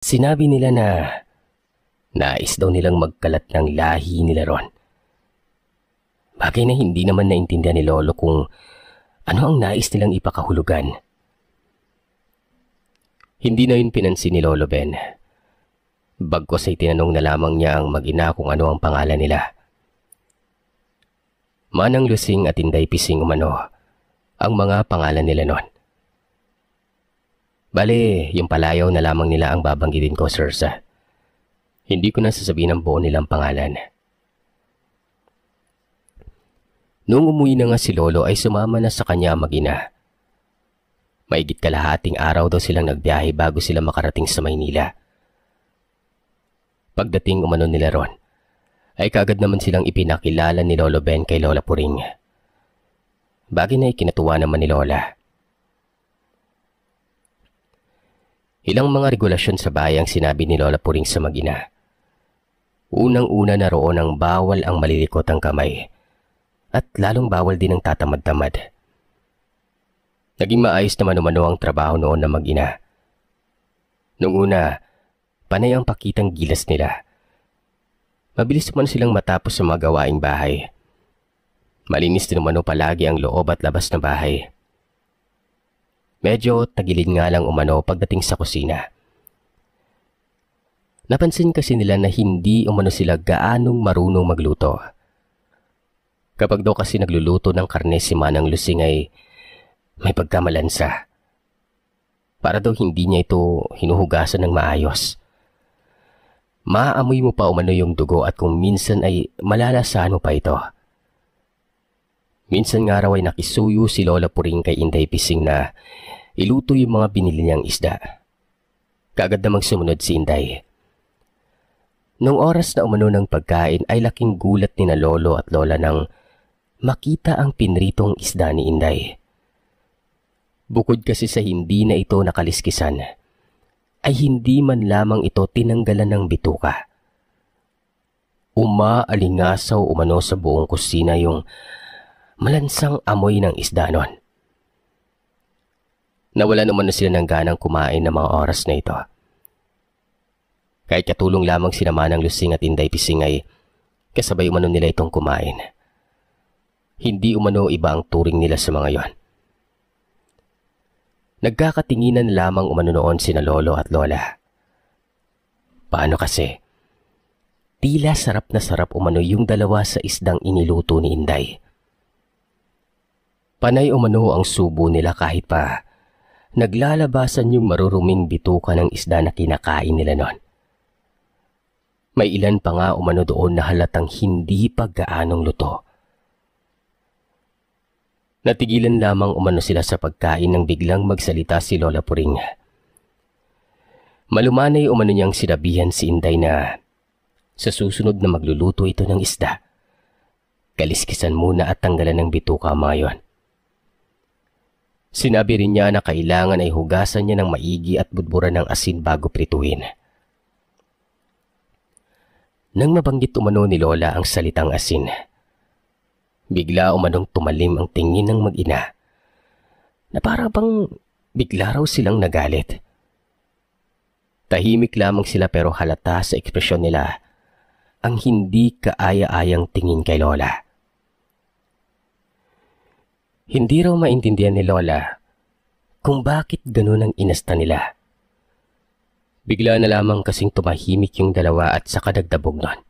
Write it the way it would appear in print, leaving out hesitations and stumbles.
Sinabi nila na nais daw nilang magkalat ng lahi nila ron. Bagay na hindi naman naintindihan ni Lolo kung ano ang nais nilang ipakahulugan. Hindi na yun pinansin ni Lolo Ben. Bagkos ay tinanong na lamang niya ang mag-ina kung ano ang pangalan nila. Manang Lusing at Inday Pising umano ang mga pangalan nila noon. Bale, yung palayaw na lamang nila ang babanggitin ko, Sirsa. Hindi ko na sasabihin ang buo nilang pangalan. Noong umuwi na nga si Lolo ay sumama na sa kanya mag-ina. Maigit kalahating araw daw silang nagbiyahe bago sila makarating sa Maynila. Pagdating umano nila ron, ay kaagad naman silang ipinakilala ni Lolo Ben kay Lola Puring. Bagay na ikinatuwa naman ni Lola. Ilang mga regulasyon sa bahay ang sinabi ni Lola Puring sa mag-ina. Unang-una na roon ang bawal ang malilikot ang kamay at lalong bawal din ang tatamad-tamad. Naging maayos naman umano ang trabaho noon na mag-ina. Noong una, panay ang pakitang gilas nila. Mabilis naman silang matapos sa mga gawaing bahay. Malinis din umano palagi ang loob at labas ng bahay. Medyo tagilid nga lang umano pagdating sa kusina. Napansin kasi nila na hindi umano sila gaanong marunong magluto. Kapag daw kasi nagluluto ng karne si Manang Lusing ay may pagkamalansa. Para daw hindi niya ito hinuhugasan ng maayos. Maaamoy mo pa umano yung dugo at kung minsan ay malalasahan mo pa ito. Minsan nga raw ay nakisuyo si Lola Puring kay Inday Pising na iluto yung mga binili niyang isda. Kaagad namang sumunod si Inday. Noong oras na umano ng pagkain ay laking gulat ni na Lolo at Lola nang makita ang pinritong isda ni Inday. Bukod kasi sa hindi na ito nakaliskisan, ay hindi man lamang ito tinanggalan ng bituka. Umaalingasaw umano sa buong kusina yung malansang amoy ng isda nun. Nawalan naman na sila ng ganang kumain ng mga oras na ito. Kahit katulong lamang sina Manang Lusing at Inday Pising ay kasabay umano nila itong kumain. Hindi umano iba ang turing nila sa mga yon. Nagkakatinginan lamang umano noon sina Lolo at Lola. Paano kasi? Tila sarap na sarap umano yung dalawa sa isdang iniluto ni Inday. Panay umano ang subo nila kahit pa naglalabasan yung maruruming bituka ng isda na kinakain nila noon. May ilan pa nga umano doon na halatang hindi pa gaanong luto. Natigilan lamang umano sila sa pagkain nang biglang magsalita si Lola Puring. Malumanay umano niyang sinabihan si Inday na sa susunod na magluluto ito ng isda, kaliskisan muna at tanggalan ng bituka mga yon. Sinabi rin niya na kailangan ay hugasan niya ng maigi at budburan ng asin bago prituhin. Nang mabanggit umano ni Lola ang salitang asin, bigla umanong tumalim ang tingin ng mag-ina na para bang bigla raw silang nagalit. Tahimik lamang sila pero halata sa ekspresyon nila ang hindi kaaya-ayang tingin kay Lola. Hindi raw maintindihan ni Lola kung bakit ganun ang inasta nila. Bigla na lamang kasing tumahimik yung dalawa at saka nagdabog nun.